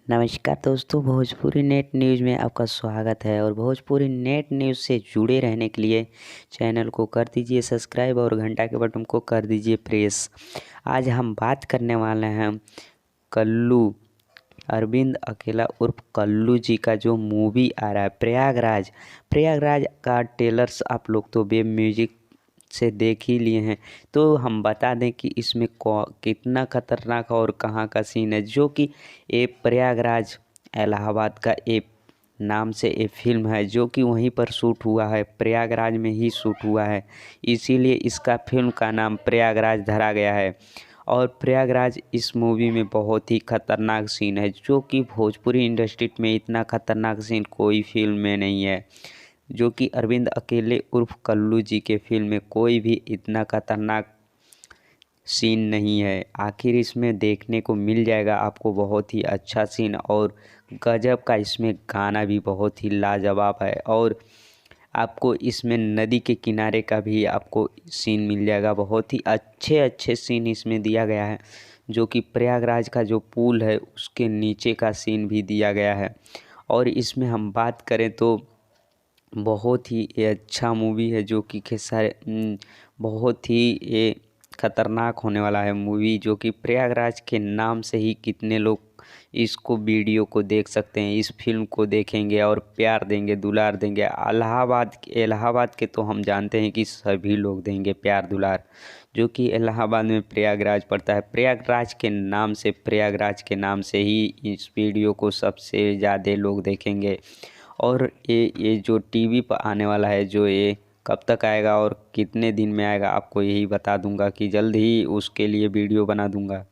नमस्कार दोस्तों, Bhojpuri net news में आपका स्वागत है। और भोजपुरी नेट न्यूज़ से जुड़े रहने के लिए चैनल को कर दीजिए सब्सक्राइब और घंटा के बटन को कर दीजिए प्रेस। आज हम बात करने वाले हैं कल्लू, अरविंद अकेला उर्फ कल्लू जी का जो मूवी आ रहा है प्रयागराज। प्रयागराज का ट्रेलर्स आप लोग तो वेब म्यूजिक से देख ही लिए हैं, तो हम बता दें कि इसमें कितना खतरनाक और कहाँ का सीन है। जो कि ये प्रयागराज इलाहाबाद का एक नाम से एक फिल्म है जो कि वहीं पर शूट हुआ है, प्रयागराज में ही शूट हुआ है, इसीलिए इसका फिल्म का नाम प्रयागराज धरा गया है। और प्रयागराज इस मूवी में बहुत ही खतरनाक सीन है, जो कि भोजपुरी इंडस्ट्री में इतना खतरनाक सीन कोई फिल्म में नहीं है। जो कि अरविंद अकेले उर्फ कल्लू जी के फिल्म में कोई भी इतना खतरनाक सीन नहीं है। आखिर इसमें देखने को मिल जाएगा आपको बहुत ही अच्छा सीन, और गजब का इसमें गाना भी बहुत ही लाजवाब है। और आपको इसमें नदी के किनारे का भी आपको सीन मिल जाएगा, बहुत ही अच्छे अच्छे सीन इसमें दिया गया है। जो कि प्रयागराज का जो पुल है उसके नीचे का सीन भी दिया गया है। और इसमें हम बात करें तो बहुत ही ये अच्छा मूवी है, जो कि बहुत ही ये खतरनाक होने वाला है मूवी। जो कि प्रयागराज के नाम से ही कितने लोग इसको वीडियो को देख सकते हैं, इस फिल्म को देखेंगे और प्यार देंगे, दुलार देंगे। इलाहाबाद के तो हम जानते हैं कि सभी लोग देंगे प्यार दुलार। जो कि इलाहाबाद में प्रयागराज पड़ता है, प्रयागराज के नाम से, प्रयागराज के नाम से ही इस वीडियो को सबसे ज़्यादा लोग देखेंगे। और ये जो टीवी पर आने वाला है, जो ये कब तक आएगा और कितने दिन में आएगा, आपको यही बता दूंगा कि जल्द ही उसके लिए वीडियो बना दूंगा।